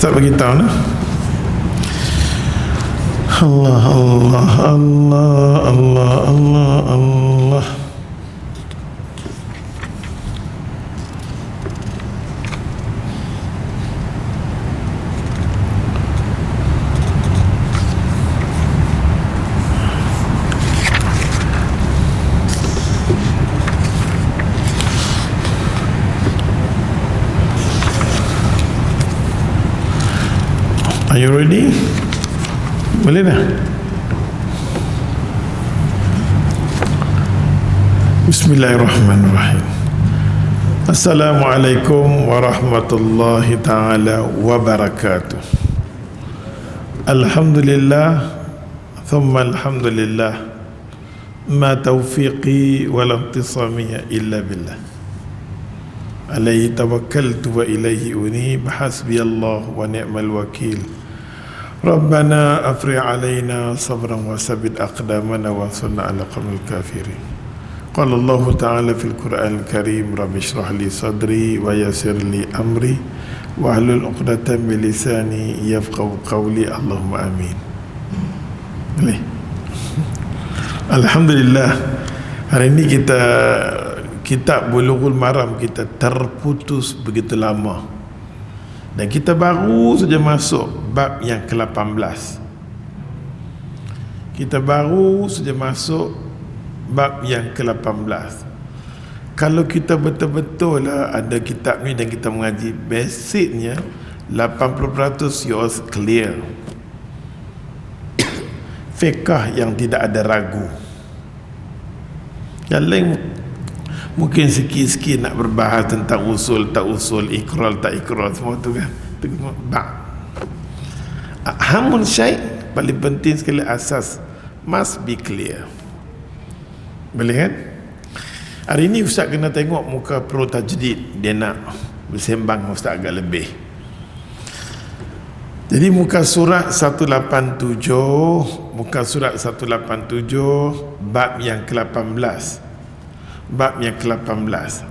Ustaz bagi tahu nah. Allah Allah Allah Allah Allah Allah. Are you ready? Boleh dah? Bismillahirrahmanirrahim. Assalamualaikum warahmatullahi ta'ala wabarakatuh. Alhamdulillah thumma alhamdulillah, ma taufiqi wal intisamiyya illa billah, alaihi tawakkaltu wa ilaihi unib, hasbiyallah wa ni'mal wakil. Rabbana afrigh alaina sabran wa sabbit aqdamana wa ansurna ala qawmil kafirin. Qala Allah ta'ala fil Qur'anil Karim, rabbi shrah li sadri wa yassir li amri wa hlul 'uqdatam min lisani yafqahu qawli. Allahumma amin. Boleh. Alhamdulillah, hari ini kita kitab Bulughul Maram kita terputus begitu lama, dan kita baru saja masuk bab yang ke-18. Kita baru saja masuk bab yang ke-18. Kalau kita betul-betul lah ada kitab ni dan kita mengaji, basicnya 80% yours clear. Fiqh yang tidak ada ragu. Yang lain mungkin sikit-sikit nak berbahas tentang usul tak usul, ikrar tak ikrar, semua tu kan. Hamun syai' paling penting sekali, asas must be clear. Boleh kan? Hari ni Ustaz kena tengok muka pro tajdid, dia nak bersembang Ustaz agak lebih. Jadi muka surat 187, muka surat 187 bab yang ke-18. Bab yang ke-18,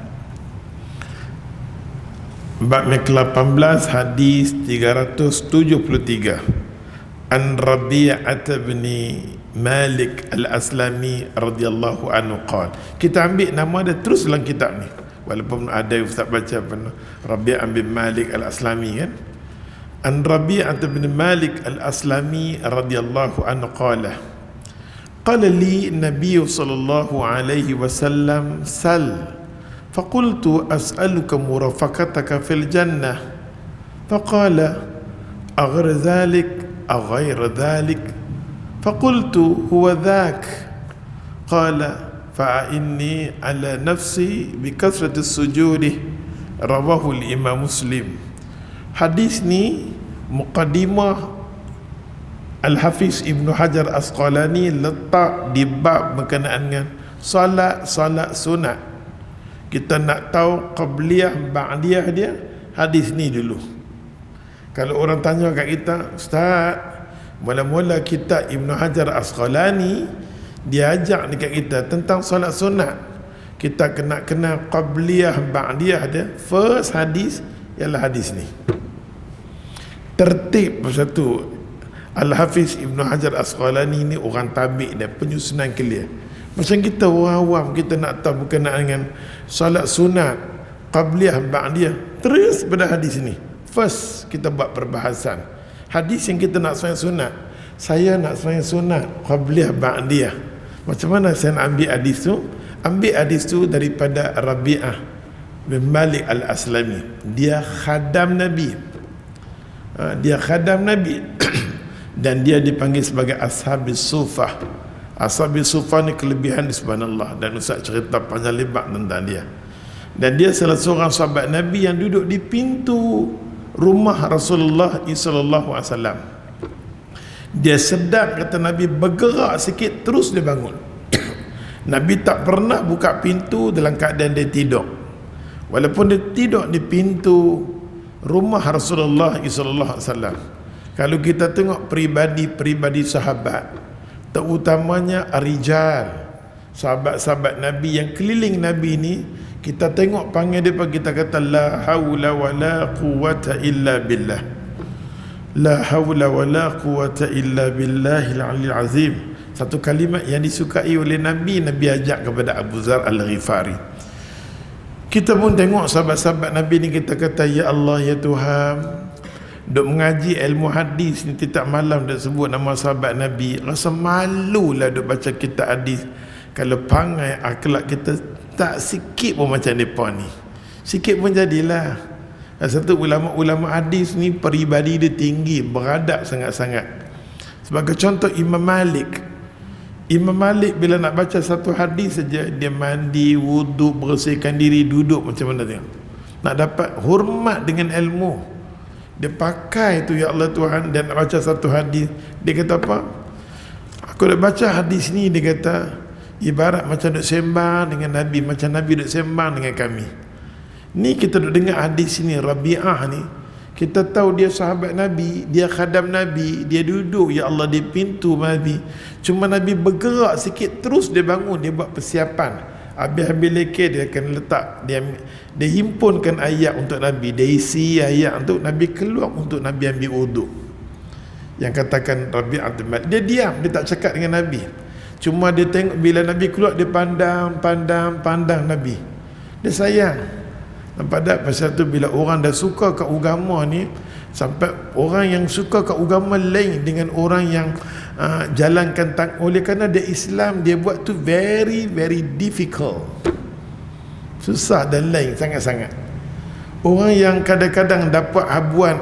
bab yang ke-18, hadis 373. An Rabi'ah bin Malik al-Aslami radhiyallahu anhu qala. Kita ambil nama dia terus dalam kitab ni, walaupun ada Ustaz baca apa Rabi'ah bin Malik al-Aslami kan. An Rabi'ah bin Malik al-Aslami radhiyallahu anhu qala, قال لي النبي صلى الله عليه وسلم سل فقلت أسألك مرافقتك في الجنة فقال أغير ذلك أغير ذلك فقلت هو ذاك قال فإني على نفسي بكثرة السجود رواه الإمام مسلم. Hadis ni muqaddimah Al-Hafiz Ibn Hajar Asqalani letak di bab berkenaan dengan salat sunat. Kita nak tahu qabliyah ba'diyah dia, hadis ni dulu. Kalau orang tanya kat kita, Ustaz, mula-mula kita Ibn Hajar Asqalani dia ajak dekat kita tentang salat sunat, kita kena kenal qabliyah ba'diyah dia. First hadis ialah hadis ni. Tertib satu. Al-Hafiz Ibn Hajar Asqalani ni orang tabik dia, penyusunan clear. Macam kita orang awam, kita nak tahu berkenaan dengan salat sunat, qabliyah, ba'diyah, terus pada hadis ni. First kita buat perbahasan hadis yang kita nak sembahyang sunat. Saya nak sembahyang sunat qabliyah, ba'diyah, macam mana saya nak ambil hadis tu? Ambil hadis tu daripada Rabi'ah bin Malik al-Aslami. Dia khadam Nabi, dia khadam Nabi dan dia dipanggil sebagai Ashabis Sufah. Ashabis Sufah ni kelebihan di subhanallah, dan Ustaz cerita panjang lebar tentang dia. Dan dia salah seorang sahabat Nabi yang duduk di pintu rumah Rasulullah sallallahu alaihi wasallam. Dia sedap, kata Nabi, bergerak sikit terus dia bangun. Nabi tak pernah buka pintu dalam keadaan dia tidur, walaupun dia tidur di pintu rumah Rasulullah sallallahu alaihi wasallam. Kalau kita tengok peribadi sahabat, terutamanya Ar-Rijal, sahabat-sahabat Nabi yang keliling Nabi ni, kita tengok panggil dia, kita kata la haula wala quwwata illa billah. La hawla wa la quwata illa billahil aliyil azim. Satu kalimat yang disukai oleh Nabi. Nabi ajak kepada Abu Zar Al-Ghifari. Kita pun tengok sahabat-sahabat Nabi ni, kita kata, ya Allah, ya Tuhan, duk mengaji ilmu hadis ni tiap malam duk sebut nama sahabat Nabi. Rasa malulah duk baca kitab hadis. Kalau pangai akhlak kita tak sikit pun macam mereka ni. Sikit pun jadilah. Satu ulama-ulama hadis ni peribadi dia tinggi, beradab sangat-sangat. Sebagai contoh Imam Malik. Imam Malik bila nak baca satu hadis saja, dia mandi, wuduk, bersihkan diri, duduk macam mana tengok. Nak dapat hormat dengan ilmu, dia pakai tu, ya Allah Tuhan, dan nak baca satu hadis. Dia kata apa? Aku dah baca hadis ni, dia kata, ibarat macam duk sembang dengan Nabi, macam Nabi duk sembang dengan kami. Ni kita duk dengar hadis ni, Rabi'ah ni, kita tahu dia sahabat Nabi, dia khadam Nabi, dia duduk, ya Allah, di pintu Nabi. Cuma Nabi bergerak sikit, terus dia bangun, dia buat persiapan. Habis-habis lekir, dia akan letak, dia himpunkan ayat untuk Nabi, dia isi ayat untuk Nabi, keluar untuk Nabi ambil wuduk. Yang katakan Rabi'ah, dia diam, dia tak cakap dengan Nabi. Cuma dia tengok bila Nabi keluar, dia pandang Nabi. Dia sayang. Nampak tak? Pasal tu bila orang dah suka kat agama ni, sampai orang yang suka kat agama lain dengan orang yang jalankan oleh kerana dia Islam, dia buat tu very very difficult, susah dan lain sangat-sangat. Orang yang kadang-kadang dapat habuan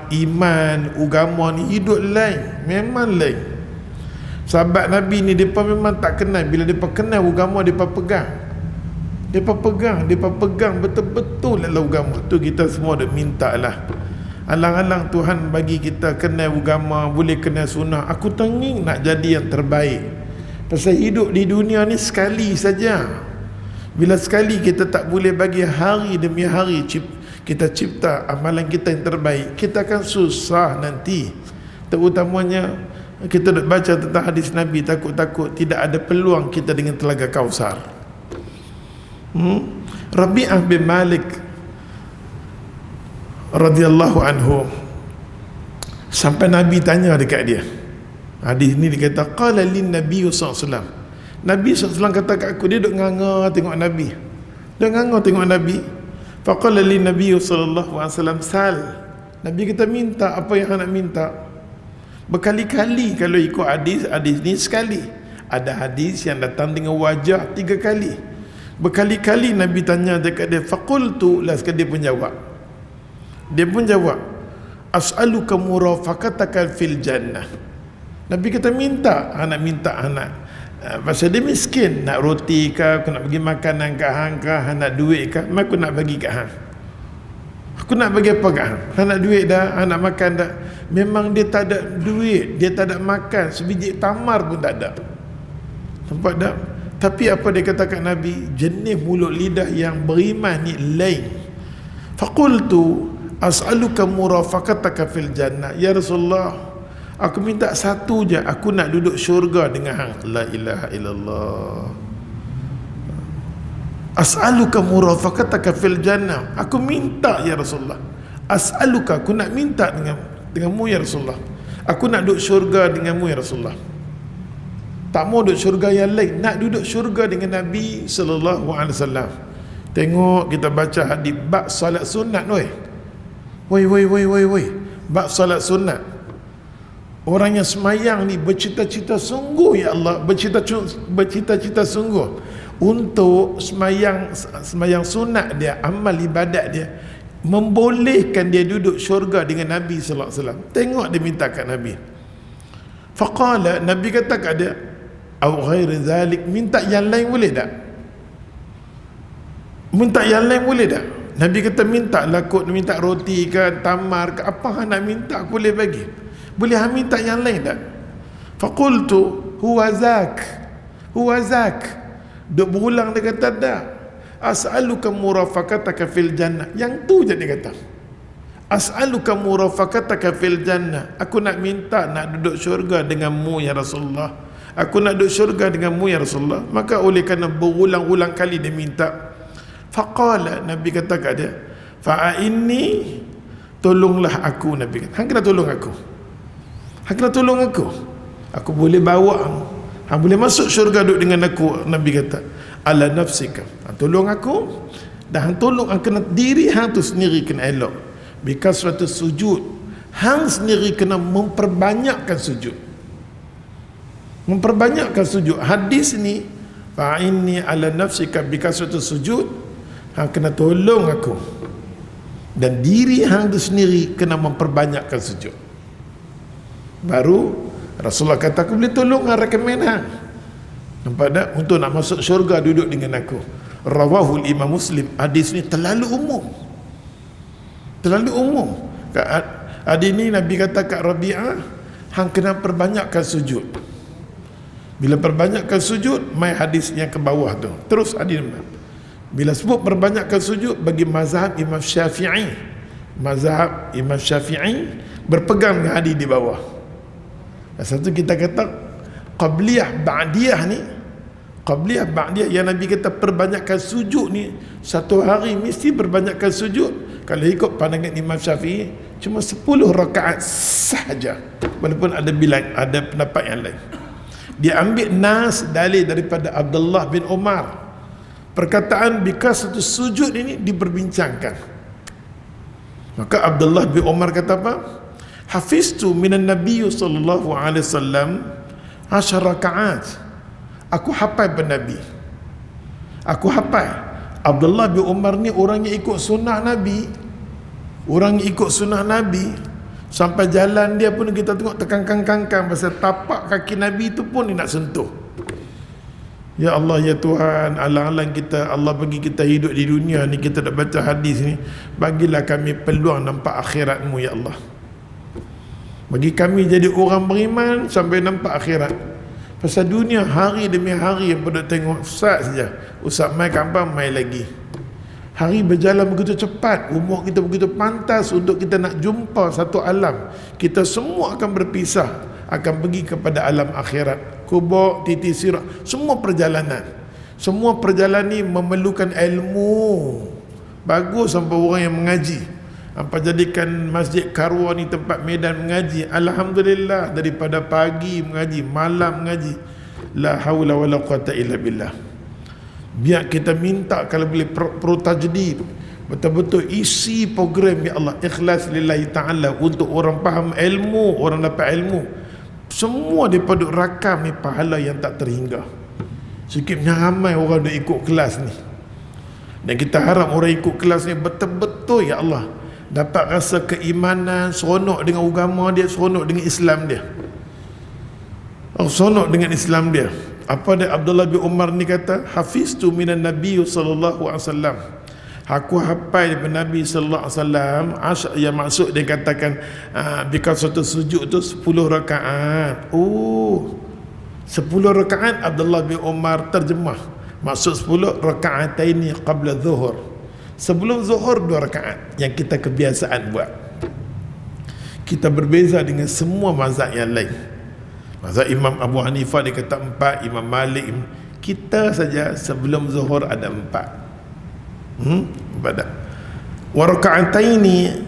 iman, agama ni hidup lain, memang lain. Sahabat Nabi ni depa memang tak kenal, bila depa kenal agama depa pegang. Depa pegang betul-betul dalam agama tu. Kita semua dah minta lah, alang-alang Tuhan bagi kita kenal agama, boleh kenal sunnah. Aku tenging nak jadi yang terbaik. Pasal hidup di dunia ni sekali saja. Bila sekali kita tak boleh bagi hari demi hari kita cipta amalan kita yang terbaik, kita akan susah nanti. Terutamanya kita nak baca tentang hadis Nabi, takut-takut tidak ada peluang kita dengan Telaga Kausar. Rabi'ah bin Malik radhiyallahu anhu, sampai Nabi tanya dekat dia. Hadis ni dia kata, qala lin nabiy sallallahu alaihi wasallam. Nabi SAW kata kat aku, dia duk nganga tengok Nabi. Dia nganga tengok Nabi. Faqala lin nabiy sallallahu alaihi wasallam, sal. Nabi kata, minta apa yang nak minta. Berkali-kali kalau ikut hadis ni sekali. Ada hadis yang datang dengan wajah 3 kali. Berkali-kali Nabi tanya dekat dia. Faqultu, lah sekali dia pun jawab, as'aluka murafaqataka fil jannah. Nabi kata, minta anak pasal dia miskin, nak roti ke, aku nak bagi makanan ke hang ke, hang nak duit ke, aku nak bagi kat hang. Aku nak bagi apa kat hang? Hang nak duit dah, hang nak makan dah. Memang dia tak ada duit, dia tak ada makan, sebiji tamar pun tak ada. Nampak tak? Tapi apa dia kata kat Nabi, jenis mulut lidah yang beriman ni lain. Faqultu as'aluka murafaqataka fil jannah. Ya Rasulullah, aku minta satu je, aku nak duduk syurga dengan hang. La ilaha illallah. As'aluka murafaqataka fil jannah. Aku minta ya Rasulullah. As'aluka, aku nak minta denganmu ya Rasulullah. Aku nak duduk syurga denganmu ya Rasulullah. Tak mau duduk syurga yang lain, nak duduk syurga dengan Nabi sallallahu alaihi wasallam. Tengok kita baca hadis bab solat sunat woi. Woi. Bab solat sunat. Orang yang semayang ni bercita-cita sungguh, ya Allah, bercita-cita sungguh untuk semayang sunat dia, amal ibadat dia membolehkan dia duduk syurga dengan Nabi sallallahu alaihi wasallam. Tengok dia minta kat Nabi. Faqala, Nabi kata kat dia, au ghairi zalik, minta yang lain boleh tak? Minta yang lain boleh tak? Nabi kata, minta lah kot, minta roti ke, tamar ke, apa hang nak minta aku boleh bagi. Boleh hang minta yang lain tak? Faqultu huwa zak. Duk berulang dia kata, dah. As'aluka murafaqataka fil jannah. Yang tu je dia kata. As'aluka murafaqataka fil jannah. Aku nak minta nak duduk syurga denganmu ya Rasulullah. Aku nak duduk syurga denganmu ya Rasulullah. Maka oleh kerana berulang-ulang kali dia minta, faqala, Nabi kata kat dia, fa'inni tolonglah aku, Nabi kata. Hang kena tolong aku. Hang kena tolong aku. Aku boleh bawa hang boleh masuk syurga duduk dengan aku, Nabi kata. Ala nafsika. Hang tolong aku, dan hang tolong hang kena diri hang tu sendiri kena elok. Because suatu sujud, hang sendiri kena memperbanyakkan sujud. Memperbanyakkan sujud. Hadis ni, fa'inni ala nafsika because suatu sujud, hang kena tolong aku, dan diri hang tu sendiri kena memperbanyakkan sujud. Baru Rasulullah kata, aku boleh tolong hang, recommend hang, nampak tak, untuk nak masuk syurga duduk dengan aku. Rawahul Imam Muslim. Hadis ni terlalu umum, terlalu umum. Hadis ni Nabi kata kat Rabi'ah, hang kena perbanyakkan sujud. Bila perbanyakkan sujud, mai hadis yang ke bawah tu. Terus hadis bila sebut perbanyakkan sujud bagi mazhab Imam Syafi'i, mazhab Imam Syafi'i berpegang dengan hadis di bawah. Satu kita kata qabliyah ba'diyah ni, qabliyah ba'diyah yang Nabi kata perbanyakkan sujud ni, satu hari mesti perbanyakkan sujud. Kalau ikut pandangan Imam Syafi'i, cuma 10 rakaat sahaja, walaupun ada pendapat yang lain. Dia ambil nas dalil daripada Abdullah bin Umar. Perkataan because satu sujud ini diperbincangkan. Maka Abdullah bin Umar kata apa? Hafiztu minan Nabi sallallahu alaihi wasallam 10 rakaat. Aku hafal pada Nabi. Aku hafal. Abdullah bin Umar ni orang yang ikut sunnah Nabi. Orang yang ikut sunnah Nabi. Sampai jalan dia pun kita tengok terkangkang-kangkang, pasal tapak kaki Nabi itu pun dia nak sentuh. Ya Allah, ya Tuhan, alang-alang kita, Allah bagi kita hidup di dunia ni, kita nak baca hadis ni, bagilah kami peluang nampak akhirat-Mu, ya Allah. Bagi kami jadi orang beriman sampai nampak akhirat. Pasal dunia hari demi hari yang pada tengok Ustaz saja. Ustaz mai kampung, mai lagi. Hari berjalan begitu cepat, umur kita begitu pantas untuk kita nak jumpa satu alam. Kita semua akan berpisah, akan pergi kepada alam akhirat. Kubur, titi sirat, semua perjalanan. Semua perjalanan ni memerlukan ilmu. Bagus sampai orang yang mengaji. Apa jadikan Masjid Karwa ni tempat medan mengaji. Alhamdulillah, daripada pagi mengaji, malam mengaji. La haula wala quwata illa billah. Biar kita minta kalau boleh pro-tajdid, betul-betul isi program, ya Allah, ikhlas lillahi ta'ala, untuk orang faham ilmu, orang dapat ilmu. Semua daripada rakam ni pahala yang tak terhingga. Sikitnya ramai orang dah ikut kelas ni, dan kita harap orang ikut kelas ni betul-betul, ya Allah, dapat rasa keimanan, seronok dengan agama dia, seronok dengan Islam dia, seronok dengan Islam dia. Apa dia Abdullah bin Umar ni kata, hafiztu minan Nabi sallallahu alaihi wasallam. Aku hafal daripada Nabi sallallahu alaihi wasallam. Yang maksud dia katakan because satu sujud tu 10 rakaat. Oh, 10 rakaat Abdullah bin Umar terjemah. Maksud 10 rakaat ini qabla zuhur. Sebelum zuhur 2 rakaat yang kita kebiasaan buat. Kita berbeza dengan semua mazhab yang lain. Mazhab Imam Abu Hanifah dia kata 4, Imam Malik, kita saja sebelum zuhur ada 4. Pada wa raka'ataini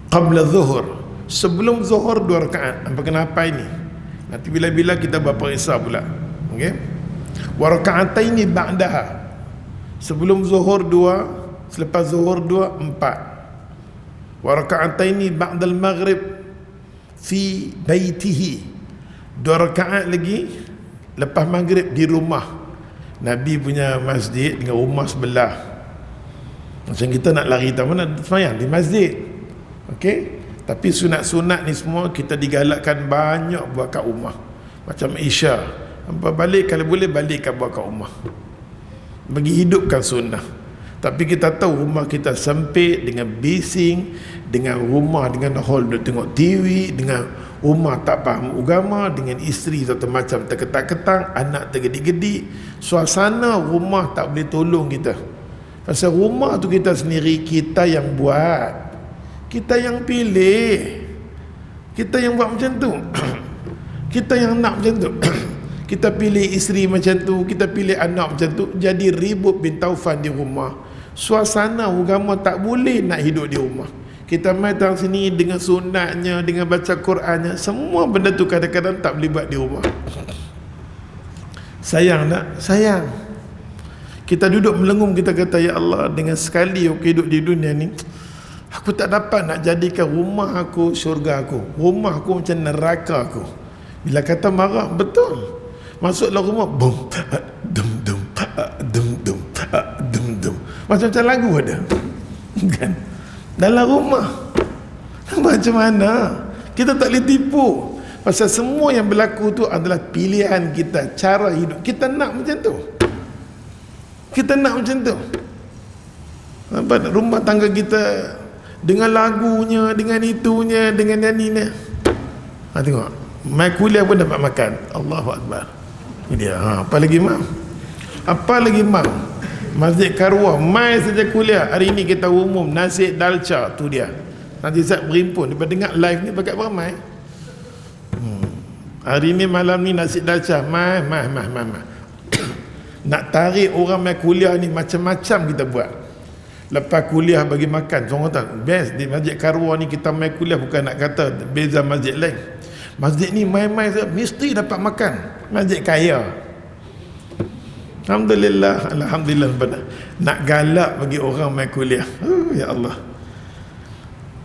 qabla zuhur, sebelum zuhur 2 rakaat. Apa kenapa ini? Nanti bila-bila kita berperiksa pula. Okey. Wa raka'ataini ba'daha, sebelum zuhur 2, selepas zuhur 2, 4. Wa raka'ataini ba'dal maghrib fi baitihi, 2 rakaat lagi lepas maghrib di rumah. Nabi punya masjid dengan rumah sebelah. Macam kita nak lari tahu mana sembahyang di masjid. Okey, tapi sunat-sunat ni semua kita digalakkan banyak buat kat rumah. Macam Isya, hampa balik kalau boleh balik kat buat kat rumah, bagi hidupkan sunnah. Tapi kita tahu rumah kita sempit, dengan bising, dengan rumah dengan hall duk tengok TV, dengan rumah tak faham agama, dengan isteri satu macam terketak-ketak, anak tergedik-gedik. Suasana rumah tak boleh tolong kita. Pasal rumah tu kita sendiri, kita yang buat, kita yang pilih, kita yang buat macam tu. Kita yang nak macam tu. Kita pilih isteri macam tu, kita pilih anak macam tu. Jadi ribut bin taufan di rumah. Suasana agama tak boleh nak hidup di rumah. Kita mai datang sini dengan sunatnya, dengan baca Qurannya, semua benda tu kadang-kadang tak boleh buat di rumah. Sayang tak? Sayang. Kita duduk melengung, kita kata, ya Allah, dengan sekali aku hidup di dunia ni, aku tak dapat nak jadikan rumah aku syurga aku, rumah aku macam neraka aku. Bila kata marah, betul. Masuklah rumah, bum, dum dum, dum dum, dum dum, macam lagu ada kan dalam rumah. Macam mana kita tak boleh tipu, pasal semua yang berlaku tu adalah pilihan kita, cara hidup kita nak macam tu. Kita nak macam tu. Rumah tangga kita dengan lagunya, dengan itunya, dengan nyanyinya. Tengok, mai kuliah pun dapat makan. Allahu Akbar. Ini dia. Apa lagi mam? Apa lagi mam? Masjid Karwah, mai saja kuliah. Hari ini kita umum nasi dalca, tu dia. Nanti saya berimpun, lepas dengar live ni pakai beramai. Hari ni malam ni nasi dalca, mai. Nak tarik orang mai kuliah ni macam-macam kita buat. Lepas kuliah bagi makan, orang kata best di Masjid Karwah ni. Kita mai kuliah bukan nak kata beza masjid lain. Masjid ni mai-mai mesti dapat makan. Masjid kaya. Alhamdulillah, alhamdulillah. Nak galak bagi orang mai kuliah. Ya Allah.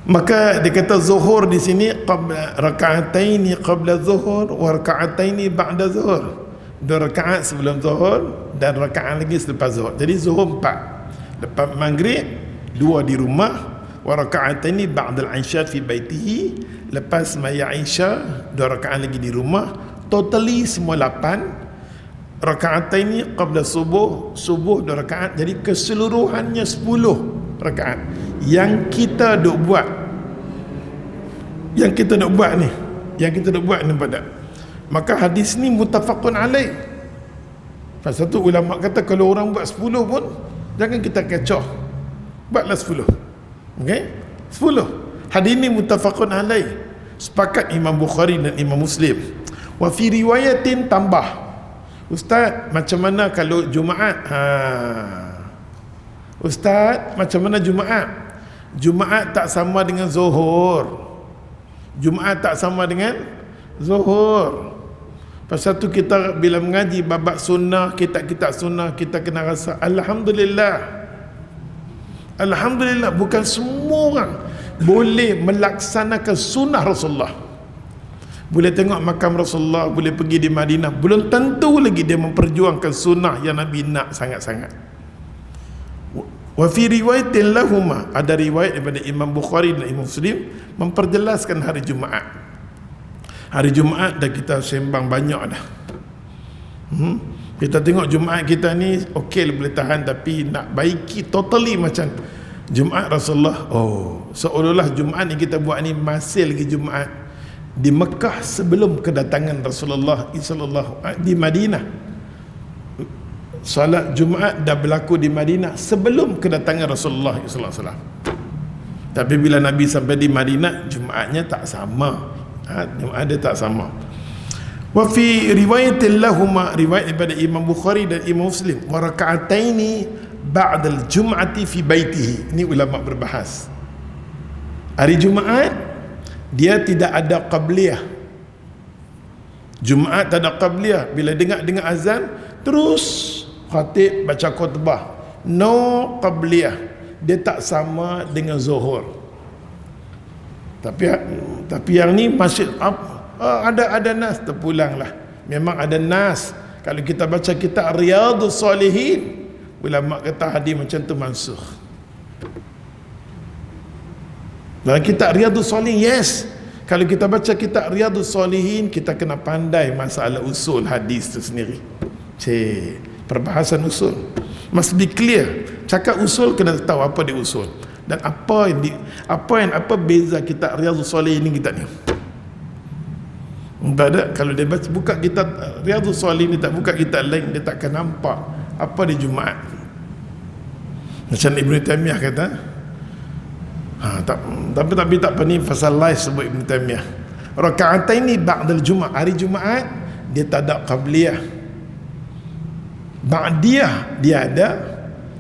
Maka dia kata zuhur di sini qabla raka'ataini qabla zuhur wa raka'ataini ba'da zuhur. 2 rakaat sebelum zuhur dan rakaat lagi selepas zuhur. Jadi zuhur 4. Lepas maghrib 2 di rumah, wa raka'ataini ba'da al-isya fi baitihi. Lepas maya Isya 2 rakaat lagi di rumah. Totally semua 8. Raka'ataini qabla subuh 2 rakaat. Jadi keseluruhannya 10 rakaat yang kita duk buat. Yang kita duk buat ni pada. Maka hadis ni muttafaqun alaih. Pasal tu ulama kata kalau orang buat 10 pun jangan kita kecoh, buatlah 10. Okey, 10. Hadis ni muttafaqun alaih, sepakat Imam Bukhari dan Imam Muslim. Wa fi riwayatin tambah, Ustaz, macam mana kalau Jumaat? Ustaz, macam mana Jumaat? Jumaat tak sama dengan Zuhur. Jumaat tak sama dengan Zuhur. Pasal tu kita bila mengaji babak sunnah, kitab-kitab sunnah, kita kena rasa Alhamdulillah. Alhamdulillah, bukan semua orang boleh melaksanakan sunnah Rasulullah. Boleh tengok makam Rasulullah, boleh pergi di Madinah, belum tentu lagi dia memperjuangkan sunnah yang Nabi nak sangat-sangat. Wa fi riwayatin lahuma, ada riwayat daripada Imam Bukhari dan Imam Muslim memperjelaskan hari Jumaat. Hari Jumaat dah kita sembang banyak dah. Kita tengok Jumaat kita ni okey boleh tahan, tapi nak baiki totally macam Jumaat Rasulullah. Seolah-olah Jumaat ni kita buat ni masih lagi Jumaat di Mekah sebelum kedatangan Rasulullah sallallahu di Madinah. Salat Jumaat dah berlaku di Madinah sebelum kedatangan Rasulullah sallallahu alaihi wasallam. Tapi bila Nabi sampai di Madinah, Jumaatnya tak sama. Jumaat dia tak sama. Wa fi riwayatin lahuma, riwayat daripada Imam Bukhari dan Imam Muslim, wa raka'ataini ba'da al-jum'ati fi baitihi. Ini ulama berbahas. Hari Jumaat dia tidak ada qabliyah. Jumaat tak ada qabliyah. Bila dengar azan terus khatib baca khutbah, no qabliyah. Dia tak sama dengan Zuhur. Tapi yang ni masih ada nas, terpulanglah. Memang ada nas. Kalau kita baca kitab Riyadhus Salihin, ulama kata hadis macam tu mansukh. Dalam kitab Riyadhus Salihin, yes. Kalau kita baca kitab Riyadhus Salihin, kita kena pandai masalah usul hadis tu sendiri. Perbahasan usul must be clear. Cakap usul kena tahu apa dia usul. Dan apa beza kitab Riyadhus Salihin ni kita ni. Tak ada. Kalau dia buka kitab Riyadhus Salihin, dia tak buka kitab lain, dia takkan nampak apa di Jumaat. Macam Ibn Taymiyah kata, tapi tak apa ni pasal live sebut Ibn Taymiyah. Raka'ataini ba'dal Jumaat, hari Jumaat dia tak ada qabliyah. Ba'diyah dia ada,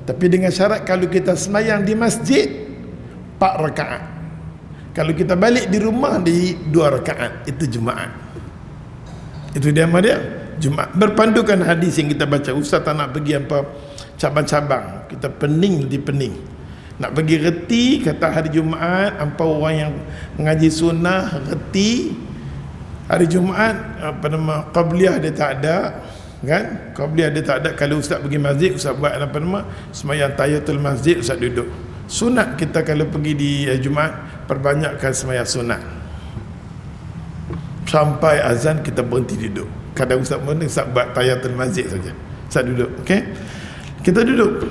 tapi dengan syarat kalau kita semayang di masjid 4 rakaat. Kalau kita balik di rumah di 2 rakaat, itu Jumaat. Itu dia nama dia, Jumaat. Berpandukan hadis yang kita baca. Ustaz tak nak pergi apa cabang-cabang, kita pening di pening. Nak pergi reti, kata hari Jumaat, apa orang yang mengaji sunnah reti hari Jumaat, apa nama, qabliyah dia tak ada, kan? Qabliyah dia tak ada. Kalau ustaz pergi masjid, ustaz buat apa nama, sembahyang tahiyatul masjid, ustaz duduk. Sunat kita kalau pergi di Jumaat, perbanyakkan sembahyang sunat. Sampai azan kita berhenti duduk. Kadang ustaz pun ustaz buat tahiyatul masjid saja, ustaz duduk. Okey, kita duduk.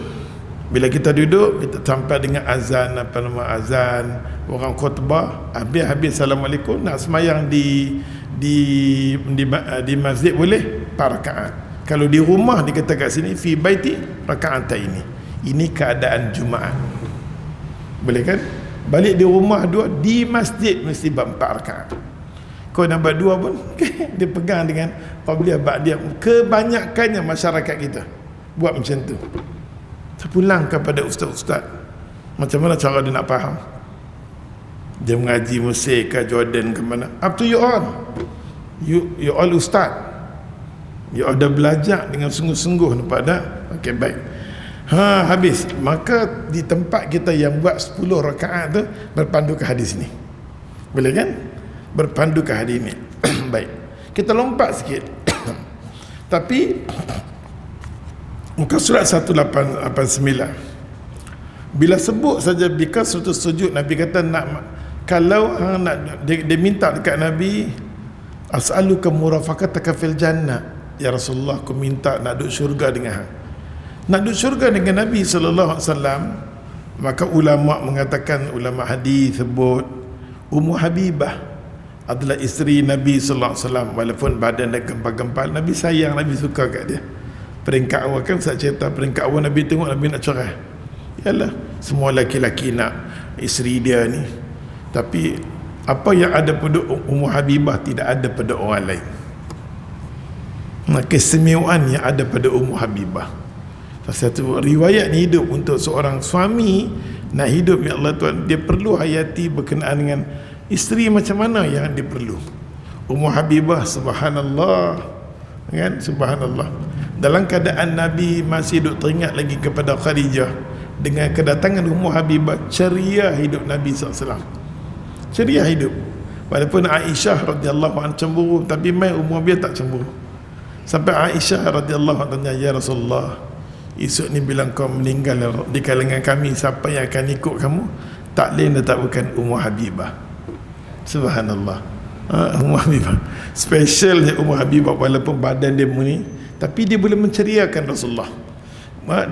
Bila kita duduk, kita sampai dengan azan, apa nama, azan, orang khutbah, habis assalamualaikum, nak sembahyang di masjid boleh 4 rakaat. Kalau di rumah dikata kat sini fi baiti rakaat ini. Ini keadaan Jumaat. Boleh kan? Balik di rumah 2, di masjid mesti 4 rakaat. Kau nak buat 2 pun dia pegang dengan qabliyah ba'diyah. Kebanyakannya masyarakat kita buat macam tu. Terpulang kepada ustaz-ustaz, macam mana cara dia nak faham? Dia mengaji Mesir ke Jordan ke mana? Up to you all. You all ustaz. You all dah belajar dengan sungguh-sungguh, nampak tak? Okey, baik. Habis. Maka di tempat kita yang buat 10 rakaat tu berpandu ke hadis ni. Boleh kan? Berpandu ke hadis ni. Baik. Kita lompat sikit. Tapi muka surat 1889, bila sebut saja bikasratus sujud, Nabi kata kalau nak dia minta dekat Nabi, as'aluka murafaqataka fil jannah, ya Rasulullah, aku minta nak duduk syurga dengan hang. Nak duduk syurga dengan Nabi sallallahu alaihi wasallam. Maka ulama mengatakan, ulama hadis sebut Ummu Habibah adalah isteri Nabi sallallahu alaihi wasallam. Walaupun badan dia gempal-gempal, Nabi sayang, Nabi suka kat dia. Peringkat awal kan saya cerita, peringkat awal Nabi tengok Nabi nak cerai. Yalah, semua laki-laki nak isteri dia ni. Tapi apa yang ada pada Ummu Habibah tidak ada pada orang lain. Keistimewaan yang ada pada Ummu Habibah. Satu riwayat ni hidup untuk seorang suami nak hidup, ya Allah Tuhan, dia perlu hayati berkenaan dengan isteri macam mana yang dia perlu. Ummu Habibah, subhanallah, kan, subhanallah. Dalam keadaan Nabi masih duk teringat lagi kepada Khadijah, dengan kedatangan Ummu Habibah, ceria hidup Nabi SAW. Ceria hidup. Walaupun Aisyah radhiyallahu anha cemburu, tapi mai Ummu Habibah tak cemburu. Sampai Aisyah radhiyallahu anha tanya, ya Rasulullah, esok ni bila kau meninggal di kalangan kami, siapa yang akan ikut kamu? Tak lain dan tak bukan Ummu Habibah. Subhanallah. Ummu Habibah specialnya. Ummu Habibah walaupun badan dia ni, tapi dia boleh menceriakan Rasulullah.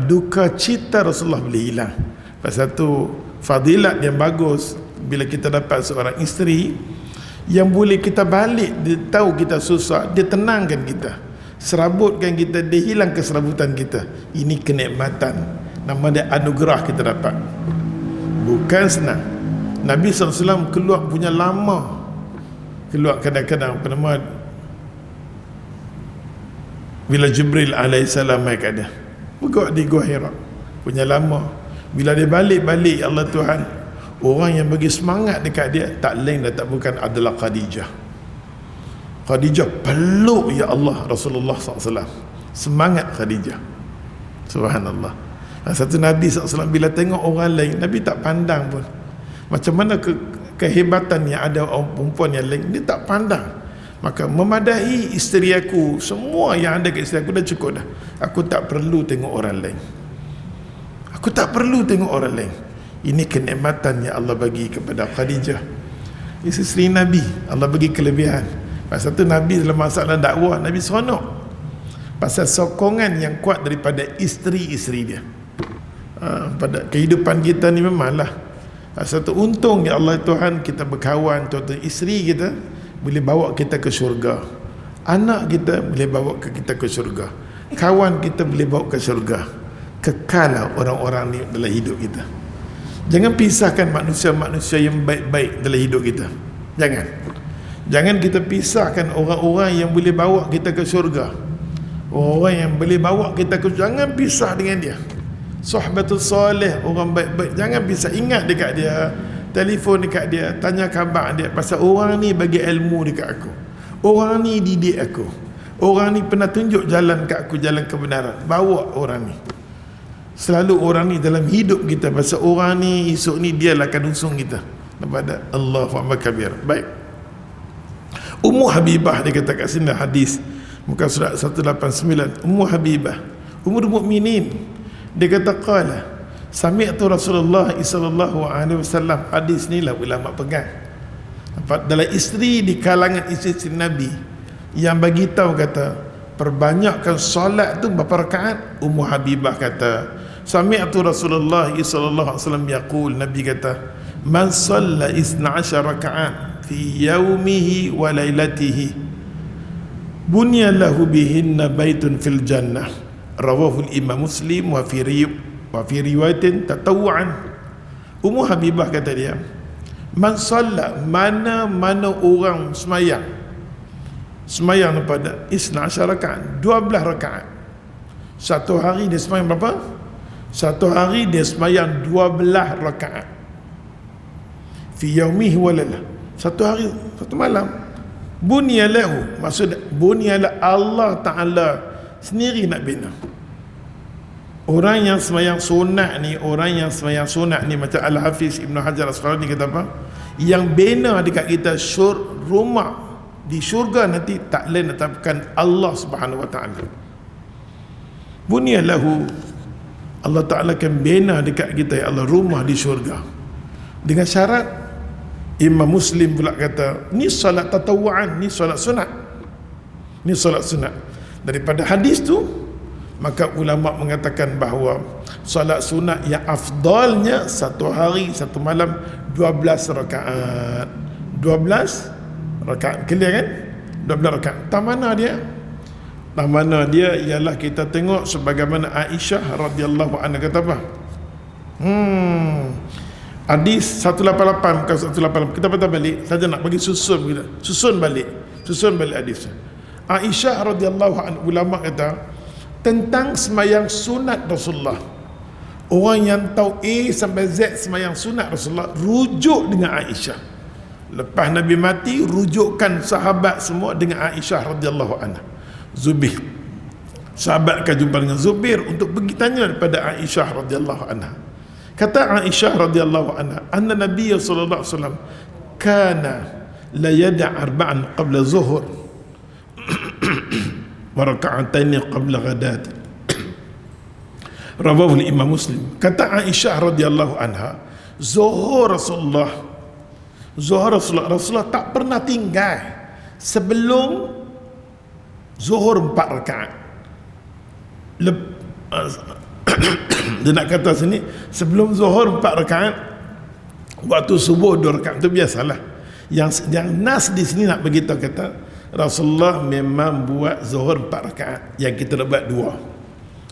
Duka cita Rasulullah boleh hilang. Pasal tu fadilat yang bagus bila kita dapat seorang isteri yang boleh kita balik, dia tahu kita susah, dia tenangkan kita, serabutkan kita, dia hilang keserabutan kita. Ini kenikmatan, nama dia anugerah kita dapat. Bukan senang. Nabi SAW keluar punya lama, keluar kadang-kadang apa nama, bila Jibril alaihissalam mai kat dia, bergerak di Gua Hira punya lama. Bila dia balik-balik, Allah Tuhan, orang yang bagi semangat dekat dia tak lain dan tak bukan adalah Khadijah. Khadijah peluk, ya Allah, Rasulullah SAW. Semangat Khadijah, subhanallah. Satu Nabi SAW bila tengok orang lain, Nabi tak pandang pun. Macam mana kehebatan yang ada orang perempuan yang lain, dia tak pandang. Maka memadahi isteri aku, semua yang ada kat isteri aku dah cukup dah. Aku tak perlu tengok orang lain. Aku tak perlu tengok orang lain. Ini kenikmatan yang Allah bagi kepada Khadijah, isteri Nabi. Allah bagi kelebihan. Pasal tu Nabi dalam masalah dakwah, Nabi seronok pasal sokongan yang kuat daripada isteri-isteri dia. Pada kehidupan kita ni memanglah satu untung ya Allah Tuhan, kita berkawan, tuan-tuan, isteri kita boleh bawa kita ke syurga, anak kita boleh bawa kita ke syurga, kawan kita boleh bawa ke syurga. Kekal orang-orang ni dalam hidup kita. Jangan pisahkan manusia-manusia yang baik-baik dalam hidup kita. Jangan kita pisahkan orang-orang yang boleh bawa kita ke syurga, orang yang boleh bawa kita ke, jangan pisah dengan dia. Sahabatul soleh, orang baik-baik, jangan pisah. Ingat dekat dia, telefon dekat dia, tanya khabar dia, pasal orang ni bagi ilmu dekat aku, orang ni didik aku, orang ni pernah tunjuk jalan kat aku, jalan kebenaran. Bawa orang ni, selalu orang ni dalam hidup kita, pasal orang ni esok ni dia lah akan usung kita kepada Allahu Akbar kabir. Baik, Ummu Habibah dia kata kat sini hadis muka surat 189. Ummu Habibah Ummul Mukminin, dia kata qala sami'tu Rasulullah sallallahu alaihi wasallam. Hadis ni lah ulama pegang. Dalam isteri di kalangan isteri Nabi yang bagi tahu kata perbanyakkan solat tu berapa rakaat. Ummu Habibah kata sami'tu Rasulullah sallallahu alaihi wasallam yaqul, Nabi kata man shalla 12 rakaat fi yaumihi wa lailatihi bunya lahu bihinna baitun fil jannah. Rawahu Imam Muslim wa fi riwayatin tatawu'an. Ummu Habibah kata dia, man shalla, mana orang semayang pada 12 rakaat, 12 rakaat. Satu hari dia semayang berapa? Satu hari dia semayang 12 rakaat. Fi yaumihi wa lailah, satu hari, satu malam. Bunyalahu, maksud bunyalah Allah Ta'ala sendiri nak bina. Orang yang semayang sunat ni, macam Al-Hafiz Ibn Hajar Al-Asqalani kata apa? Yang bina dekat kita rumah di syurga nanti tak lain tetapkan Allah Subhanahu Wa Ta'ala. Bunyalahu, Allah Ta'ala akan bina dekat kita, ya Allah, rumah di syurga dengan syarat. Imam Muslim pula kata ni solat tatawu'an, ni solat sunat, ni solat sunat. Daripada hadis tu maka ulama mengatakan bahawa solat sunat yang afdalnya satu hari satu malam 12 rakaat. 12 rakaat, clear kan? 12 rakaat. Tamana dia ialah kita tengok sebagaimana Aisyah radhiyallahu anha kata apa? Hadis 188 bukan 188. Kita patah balik saja, nak bagi susun balik hadis. Aisyah radhiyallahu anha, ulama kata tentang semayang sunat Rasulullah. Orang yang tahu A sampai Z semayang sunat Rasulullah rujuk dengan Aisyah. Lepas Nabi mati, rujukkan sahabat semua dengan Aisyah radhiyallahu anha. Zubair, sahabat akan jumpa dengan Zubair untuk pergi tanya kepada Aisyah radhiyallahu anha. Kata Aisyah radhiyallahu anha, anna Nabi sallallahu alaihi wasallam kana la yada' arba'an qabla zuhur wa raka'ataini qabla ghadat. Rawahu Imam Muslim. Kata Aisyah radhiyallahu anha, Rasulullah tak pernah tinggal sebelum zuhur 4 rakaat. Dia nak kata sini sebelum zuhur 4 rakaat, waktu subuh 2 rakaat. Itu biasalah. Yang nas di sini nak beritahu kata Rasulullah memang buat zuhur 4 rakaat, yang kita nak buat 2.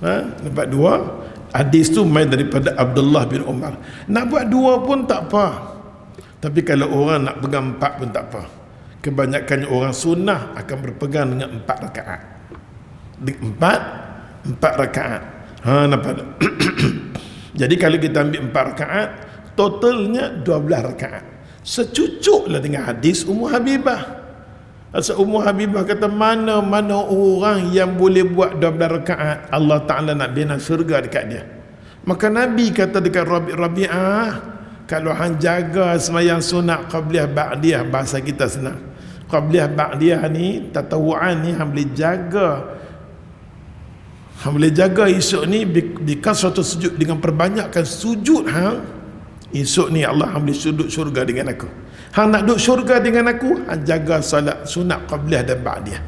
Nak buat 2. Hadis tu main daripada Abdullah bin Umar. Nak buat 2 pun tak apa, tapi kalau orang nak pegang 4 pun tak apa. Kebanyakannya orang sunnah akan berpegang dengan 4 rakaat. 4 rakaat. Nampak tak? Jadi kalau kita ambil 4 rakaat, totalnya 12 rakaat. Secucuklah dengan hadis Ummu Habibah. Asal Ummu Habibah kata mana orang yang boleh buat 12 rakaat, Allah Ta'ala nak bina syurga dekat dia. Maka Nabi kata dekat Rabi'ah, kalau hang jaga semayang sunat qabliyah ba'diyah, bahasa kita senang, qabliyah ba'diyah ni tatawu'an ni hang boleh jaga esok ni bikan suatu sujud, dengan perbanyakkan sujud hang esok ni Allah hang boleh sudut syurga dengan aku. Hang nak duduk syurga dengan aku, hang jaga salat sunat qabliyah dan ba'diyah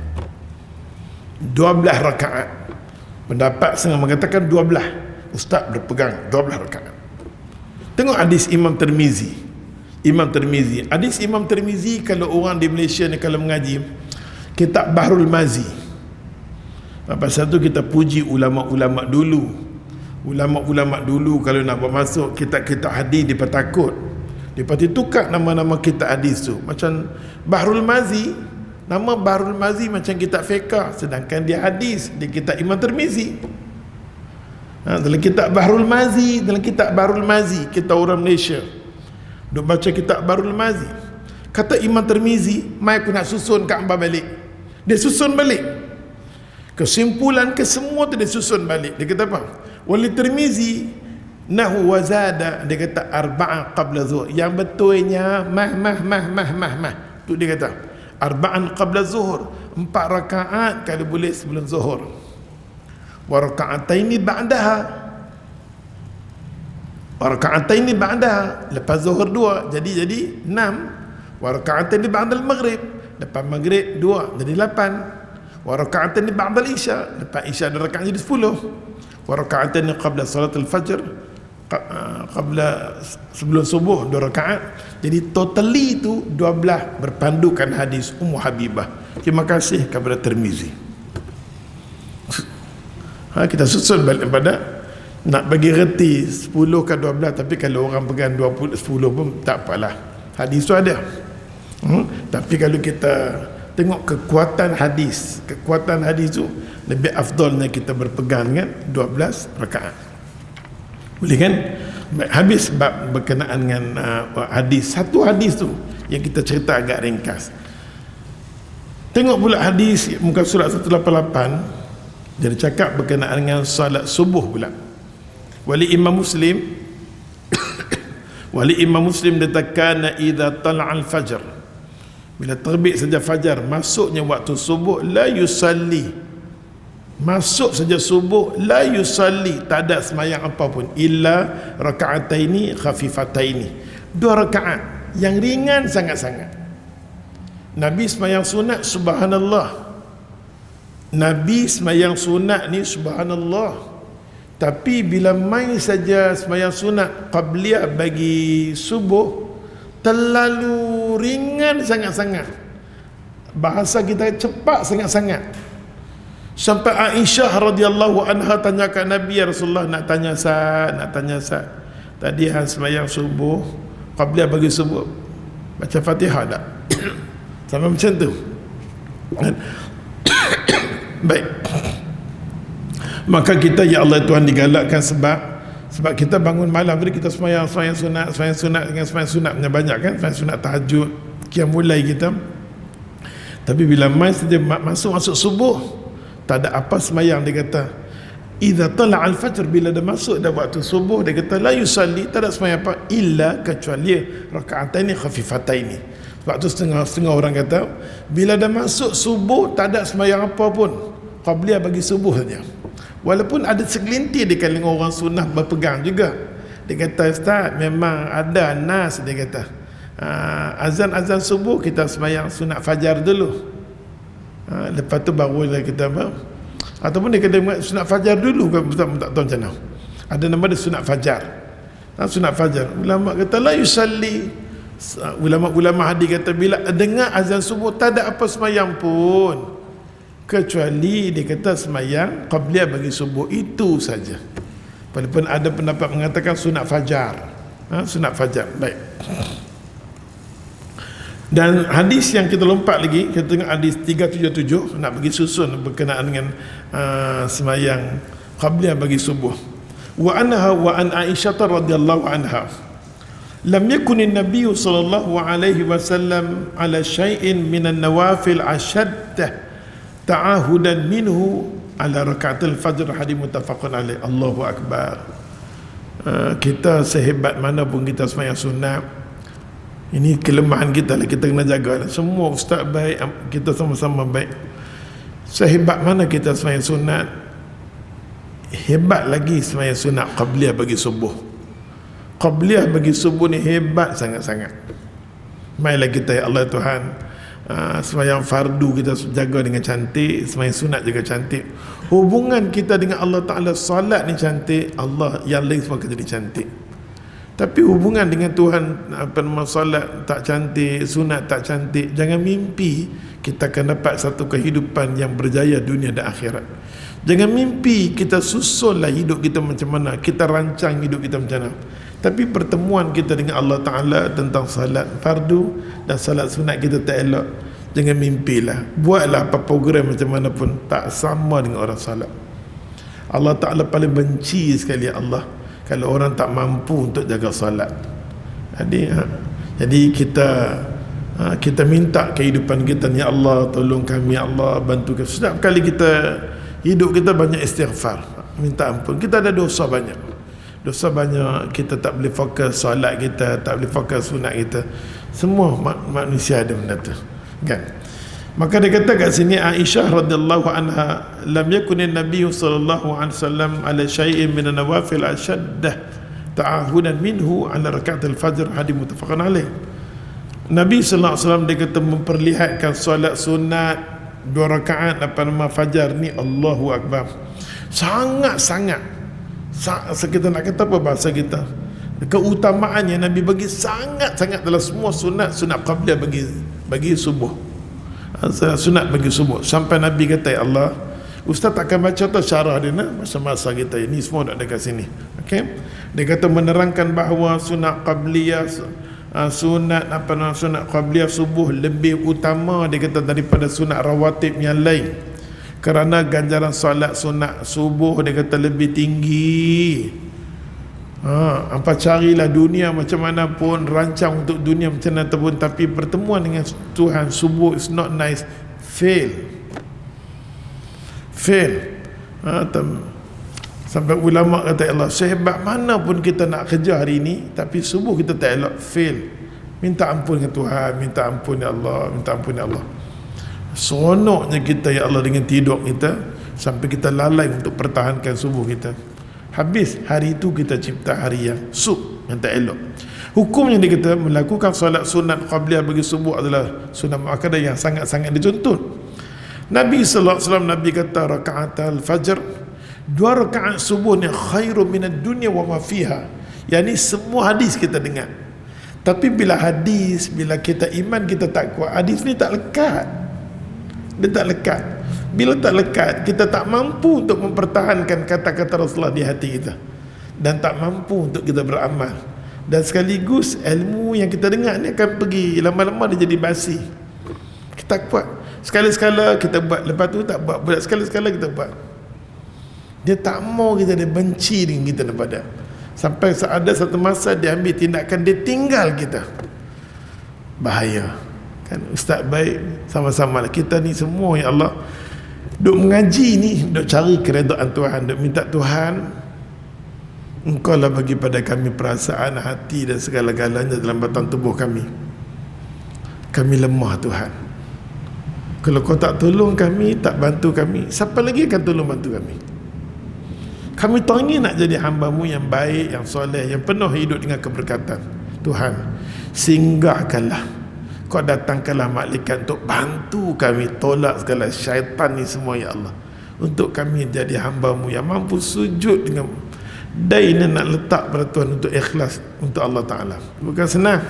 12 rakaat. Pendapat setengah mengatakan 12, ustaz berpegang 12 rakaat. Tengok hadis Imam Tirmizi. Hadis Imam Tirmizi, kalau orang di Malaysia ni kalau mengaji kitab Bahrul Mazi, pasal tu kita puji ulama-ulama dulu. Ulama-ulama dulu kalau nak masuk kitab-kitab hadis dia takut, dia pasti tukar nama-nama kitab hadis tu. Macam Bahrul Mazi, nama Bahrul Mazi macam kitab fiqh, sedangkan dia hadis di kitab Imam Tirmizi. Dalam kitab Bahrul Mazi, kita orang Malaysia, duk baca kitab Barul Mazi. Kata Imam Tirmizi, mai aku nak susun Kaabah balik. Dia susun balik. Kesimpulan ke semua tu dia susun balik. Dia kata apa? Wali Tirmizi nahu wazada, dia kata arba'an qabla zuhur. Yang betulnya tu dia kata arba'an qabla zuhur, 4 rakaat kalau boleh sebelum zuhur. Wa raka'ataini ba'daha, wa raka'ataini ba'daha, lepas zuhur 2 jadi 6. Wa raka'ataini ba'dal maghrib, lepas maghrib 2 jadi 8. Wa raka'ataini ba'dal isya, lepas isya 2 rakaat jadi 10. Wa raka'ataini qabla salatul fajr, qabla sebelum subuh 2 rakaat. Jadi totally itu 12 berpandukan hadis Ummu Habibah. Terima kasih kepada Tirmizi. Kita susun balik pada nak bagi reti 10 ke 12, tapi kalau orang pegang 20 10 pun tak apalah, hadis tu ada. Tapi kalau kita tengok kekuatan hadis tu lebih afdalnya kita berpegang dengan 12 rakaat. Boleh kan? Habis bab berkenaan dengan hadis. Satu hadis tu yang kita cerita agak ringkas. Tengok pula hadis muka surat 188. Dia cakap berkenaan dengan salat subuh pula. Wali Imam Muslim dia kana idza tala'al fajr, bila terbit saja fajar, masuknya waktu subuh, la yusalli, masuk saja subuh, la yusalli, tak ada semayang apa pun, illa raka'ataini khafifataini, 2 rakaat yang ringan sangat-sangat. Nabi semayang sunat, subhanallah, Nabi semayang sunat ni subhanallah, tapi bila mai saja semayang sunat qabliyah bagi subuh, terlalu ringan sangat-sangat, bahasa kita cepat sangat-sangat, sampai Aisyah radhiyallahu anha tanya kat Nabi, ya Rasulullah, nak tanya Sa'ad, tadi hang semayang subuh qabliyah bagi subuh baca Fatihah tak? Sama macam tu. Baik, maka kita, ya Allah Tuhan, digalakkan sebab kita bangun malam tadi, kita semayang sunat dengan semayang sunatnya banyak kan, semayang sunat tahajud, qiyamul lail kita. Tapi bila saja masuk subuh, tak ada apa semayang. Dia kata idza tala'al fajr, bila dah masuk dah waktu subuh, dia kata la yusalli, tak ada semayang apa, illa kecuali raka'ataini khafifataini. Sebab tu setengah orang kata bila dah masuk subuh tak ada semayang apa pun, qabliyah bagi subuh saja. Walaupun ada segelintir di kalangan orang sunnah berpegang juga. Dia kata, Ustaz, memang ada nas, dia kata azan subuh kita semayang sunat fajar dulu, lepas tu barulah kita ataupun dia kata sunat fajar dulu, tak tahu macam mana. Ada nama dia sunat fajar. Sunat fajar, ulama kata la yusalli. Ulama hadis kata bila dengar azan subuh tak ada apa semayang pun, kecuali dia kata semayang qabliyah bagi subuh, itu saja. Walaupun ada pendapat mengatakan sunat fajar, sunat fajar. Baik. Dan hadis yang kita lompat lagi, kita tengok hadis 377, nak bagi susun berkenaan dengan semayang qabliyah bagi subuh. Wa an Aisyah radhiyallahu anha, lam yakunin Nabi sallallahu alaihi wasallam ala syai'in minan nawafil ashadda ta'ahudan minhu ala raka'atil fajr, hadis muttafaqun alaih. Allahu akbar. Kita sehebat mana pun kita sembahyang sunat, ini kelemahan kita lah, kita kena jaga lah. Semua ustaz baik, kita sama-sama baik. Sehebat mana kita sembahyang sunat, hebat lagi sembahyang sunat qabliyah bagi subuh. Qabliyah bagi subuh ni hebat sangat-sangat. Mailah kita, ya Allah Tuhan, sembahyang fardu kita jaga dengan cantik, sembahyang sunat juga cantik. Hubungan kita dengan Allah Ta'ala, salat ni cantik, Allah yang lain semua akan jadi cantik. Tapi hubungan dengan Tuhan, salat tak cantik, sunat tak cantik, jangan mimpi kita akan dapat satu kehidupan yang berjaya dunia dan akhirat. Jangan mimpi kita susunlah hidup kita macam mana, kita rancang hidup kita macam mana. Tapi pertemuan kita dengan Allah Ta'ala tentang salat fardu dan salat sunat kita tak elok, jangan mimpilah. Buatlah apa program macam mana pun, tak sama dengan orang salat. Allah Ta'ala paling benci sekali, Allah, kalau orang tak mampu untuk jaga salat. Jadi kita minta kehidupan kita ni, ya Allah tolong kami, ya Allah bantu kami. Setiap kali kita hidup kita banyak istighfar, minta ampun. Kita ada dosa banyak, kita tak boleh fokus solat kita, tak boleh fokus sunat kita. Semua manusia ada benda tu kan. Maka dia kata kat sini, Aisyah radhiyallahu anha, lam yakunin Nabi sallallahu alaihi wasallam ala syai'in min an-nawafil ashaddah ta'ahudan minhu ala raka'atil fajr, hadis muttafaqun alaih. Nabi sallallahu alaihi wasallam dia kata memperlihatkan solat sunat 2 rakaat fajar ni, Allahu akbar, sangat-sangat kita nak kata apa bahasa kita, keutamaan yang Nabi bagi sangat-sangat dalam semua sunat qabliyah bagi subuh, sunat bagi subuh. Sampai Nabi kata, ya Allah, Ustaz takkan baca tu syarah dia masa-masa kita ini semua ada dekat sini. Okey, dia kata menerangkan bahawa sunat qabliyah, sunat qabliyah subuh lebih utama, dia kata, daripada sunat rawatib yang lain, kerana ganjaran solat sunat subuh dia kata lebih tinggi. Apa carilah dunia macam mana pun, rancang untuk dunia macam mana pun, tapi pertemuan dengan Tuhan subuh is not nice, fail. Sampai ulama kata, Allah, sehebat mana pun kita nak kerja hari ini, tapi subuh kita tak elok, fail. Minta ampun dengan Tuhan, minta ampun ya Allah, minta ampun ya Allah. Seronoknya kita ya Allah dengan tidur kita, sampai kita lalai untuk pertahankan subuh kita. Habis hari itu kita cipta hari yang yang tak elok. Hukumnya dia kata melakukan solat sunat qabliyah bagi subuh adalah sunat muakkadah yang sangat-sangat dituntut. Nabi sallallahu alaihi wasallam, Nabi kata raka'atul fajr, 2 rakaat subuh ni khairum minad dunya wa ma fiha. Yani semua hadis kita dengar, tapi bila kita iman kita tak kuat, hadis ni tak lekat. Dia tak lekat. Bila tak lekat, kita tak mampu untuk mempertahankan kata-kata Rasulullah di hati kita, dan tak mampu untuk kita beramal. Dan sekaligus ilmu yang kita dengar ni akan pergi, lama-lama dia jadi basi. Kita kuat, sekali-sekala kita buat, lepas tu tak buat, sekali-sekala kita buat. Dia tak mau kita, dia benci dengan kita daripada, sampai ada satu masa dia ambil tindakan, dia tinggal kita. Bahaya kan. Ustaz baik, sama-sama kita ni semua ya Allah duk mengaji ni, duk cari keredaan Tuhan, duk minta Tuhan, Engkau lah bagi pada kami perasaan, hati dan segala-galanya dalam batang tubuh kami. Kami lemah Tuhan. Kalau Kau tak tolong kami, tak bantu kami, siapa lagi akan tolong bantu kami? Kami teringin nak jadi hamba-Mu yang baik, yang soleh, yang penuh hidup dengan keberkatan. Tuhan, singgahkanlah, Kau datangkanlah malaikat untuk bantu kami, tolak segala syaitan ni semua ya Allah, untuk kami jadi hamba-Mu yang mampu sujud dengan daina, nak letak pada Tuhan untuk ikhlas untuk Allah Ta'ala. Bukan senang,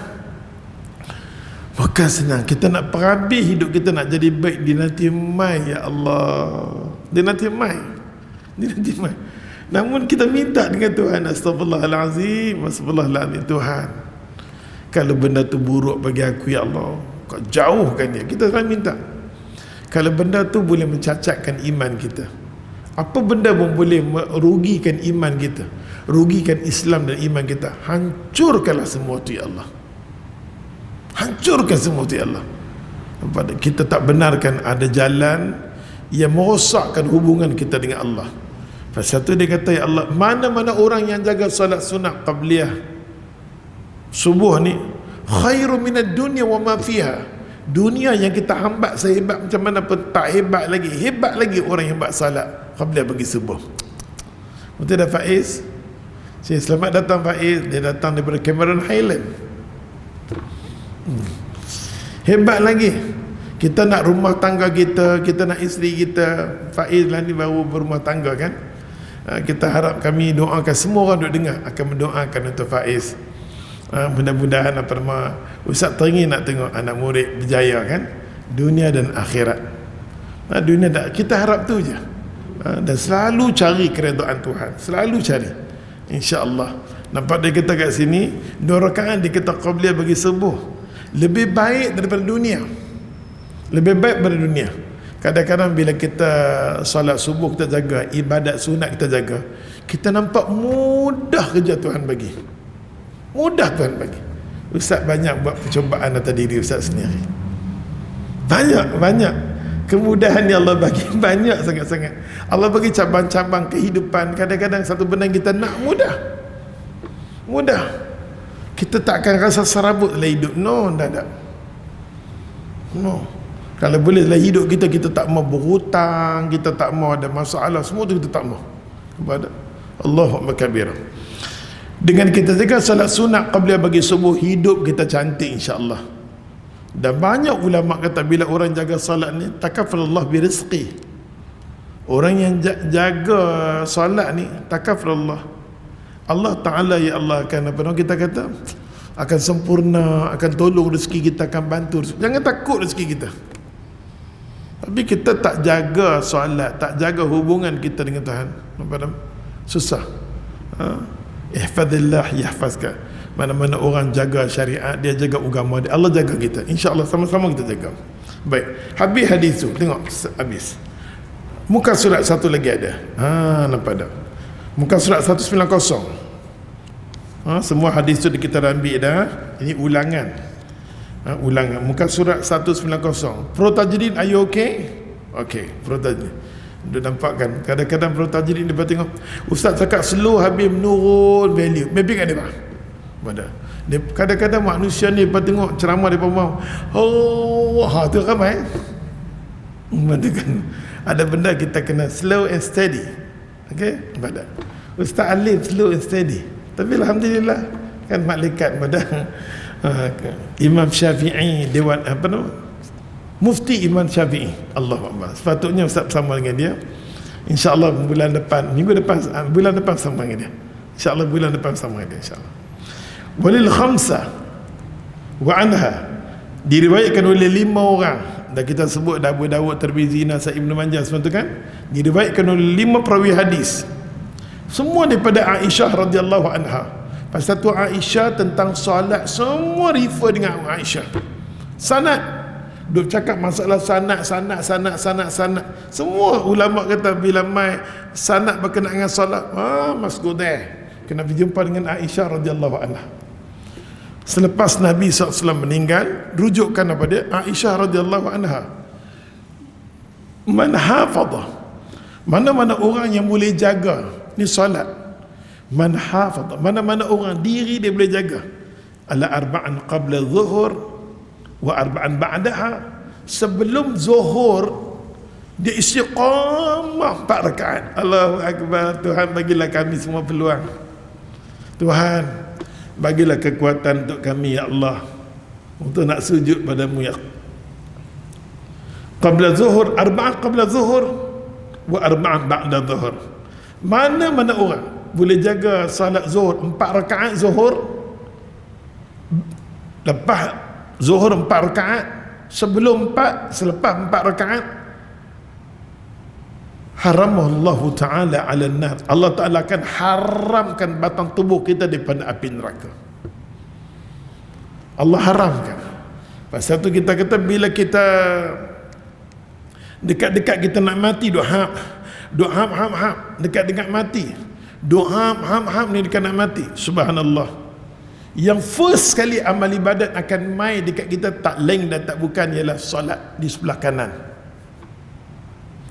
bukan senang. Kita nak perabi hidup kita, nak jadi baik di nanti mai ya Allah, di nanti mai. Namun kita minta dengan Tuhan, astagfirullahalazim, astagfirullahalazim, Tuhan, kalau benda tu buruk bagi aku ya Allah, Kau jauhkan dia. Kita selalu minta. Kalau benda tu boleh mencacatkan iman kita, apa benda pun boleh merugikan iman kita, rugikan Islam dan iman kita, hancurkanlah semua tu ya Allah. Hancurkan semua tu ya Allah. Kita tak benarkan ada jalan yang merosakkan hubungan kita dengan Allah. Pasal tu dia kata, ya Allah, mana-mana orang yang jaga salat sunat qabliyah subuh ni khairu minad dunya wa ma fiha. Dunia yang kita hambat sehebat macam mana pun tak hebat lagi orang yang buat salat qabliyah bagi subuh. Betul dah Faiz? Selamat datang Faiz. Dia datang daripada Cameron Highland. Hebat lagi. Kita nak rumah tangga kita nak isteri kita. Faiz lah ni baru berumah tangga kan. Kita harap, kami doakan, semua orang duk dengar akan mendoakan untuk Faiz. Mudah-mudahan Ustaz teringin nak tengok anak murid berjaya kan, dunia dan akhirat. Dunia dan kita harap tu je. Dan selalu cari keredaan Tuhan, selalu cari, insya-Allah. Nampak dia kata kat sini 2 rakaat dia kata qabliyah bagi subuh lebih baik daripada dunia, lebih baik daripada dunia. Kadang-kadang bila kita solat subuh kita jaga, ibadat sunat kita jaga, kita nampak mudah kerja Tuhan bagi, mudah Tuhan bagi. Ustaz banyak buat percubaan atas diri Ustaz sendiri. Banyak kemudahan yang Allah bagi, banyak sangat-sangat. Allah bagi cabang-cabang kehidupan. Kadang-kadang satu benda yang kita nak mudah. Kita takkan rasa serabut dalam hidup. No. Kalau boleh dalam hidup kita tak mau berhutang, kita tak mau ada masalah, semua tu kita tak mau. Kepada Allahu Akbar. Dengan kita jaga salat sunat qabliyah bagi subuh, hidup kita cantik insya-Allah. Dan banyak ulama kata bila orang jaga salat ni takaffalallah birizqi. Orang yang jaga salat ni takaffalallah, Allah Ta'ala ya Allah akan kita kata akan sempurna, akan tolong rezeki kita, akan bantu. Jangan takut rezeki kita. Tapi kita tak jaga solat, tak jaga hubungan kita dengan Tuhan, susah. Ihfazillah yahfazka. Mana-mana orang jaga syariat, dia jaga agama dia, Allah jaga kita. InsyaAllah sama-sama kita jaga. Baik, habis hadis tu, tengok habis. Muka surat satu lagi ada. Nampak tak? Muka surat 190. Semua hadis tu kita dah ambil dah. Ini ulangan. Ulangan. Muka surat 190. Protajidin, are you okay? Okay, protajidin. Dia nampak kan, kadang-kadang protajidin dia tengok Ustaz cakap slow habis menurun value. Maybe kan dia pak? Kadang-kadang manusia ni lepas tengok ceramah dia mau tu ramai kan? Ada benda kita kena slow and steady. Okay? Ustaz Alif slow and steady. Tapi Alhamdulillah kan malaikat pada Imam Syafi'i, Dewan Mufti Imam Syafi'i, Allahu Akbar. Sepatutnya Ustaz bersama dengan dia. InsyaAllah bulan depan, bulan depan bersama dengan dia. InsyaAllah bulan depan bersama dengan dia, insyaAllah. Walil khamsah wa anha, diriwayatkan oleh 5 orang. Dan kita sebut Abu Dawud, Tirmizi, Nasai, Ibnu Majah semua tu kan, diriwayatkan oleh 5 perawi hadis, semua daripada Aisyah radhiyallahu anha. Pasal tu Aisyah tentang solat semua refer dengan Aisyah. Sanad, duk cakap masalah sanad. Semua ulama kata bila mai sanad berkenaan dengan solat, must go there. Kena berjumpa dengan Aisyah radhiyallahu anha. Selepas Nabi SAW meninggal, rujukkan kepada Aisyah radhiyallahu anha. Man hafadha, mana-mana orang yang boleh jaga ni solat. Man hafadha, mana-mana orang diri dia boleh jaga. Ala arba'an qabla zuhur wa arba'an ba'daha. Sebelum zuhur dia istiqamah 4 rakaat. Allahu Akbar. Tuhan bagilah kami semua peluang. Tuhan bagilah kekuatan untuk kami ya Allah, untuk nak sujud padamu ya. Qabla zuhur, arba'an qabla zuhur wa arba'an ba'da zuhur. Mana-mana orang boleh jaga salat zuhur 4 rakaat zuhur, lepas zuhur 4 rakaat, sebelum 4, selepas 4 rakaat, haramallahu ta'ala ala nar, Allah Ta'ala akan haramkan batang tubuh kita daripada api neraka. Allah haramkan. Pasal tu kita kata bila kita dekat-dekat kita nak mati, doa dekat-dekat mati, doa ni dekat nak mati, subhanallah. Yang first sekali amal ibadat akan mai dekat kita, tak lain dan tak bukan ialah solat di sebelah kanan.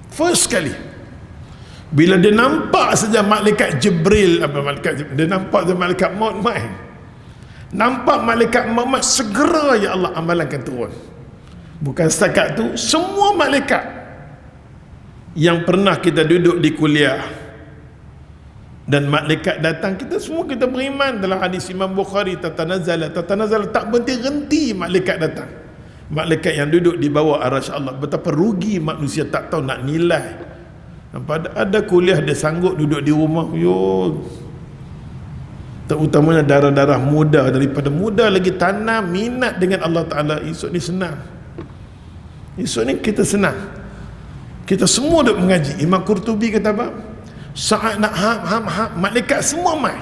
First sekali bila dia nampak saja malaikat Jibril, dia nampak saja malaikat maut mai, nampak malaikat maut, segera ya Allah amalan akan turun. Bukan setakat tu, semua malaikat yang pernah kita duduk di kuliah dan malaikat datang, kita semua kita beriman. Dalam hadis Imam Bukhari, tatanazala tak berhenti malaikat datang. Malaikat yang duduk di bawah arasy Allah. Betapa rugi manusia tak tahu nak nilai. Ada kuliah dia sanggup duduk di rumah, terutamanya darah-darah muda, daripada muda lagi tanam minat dengan Allah Ta'ala. Esok ni senang, esok ni kita senang, kita semua duduk mengaji. Imam Qurtubi kata apa? Saat nak ham malaikat semua mai.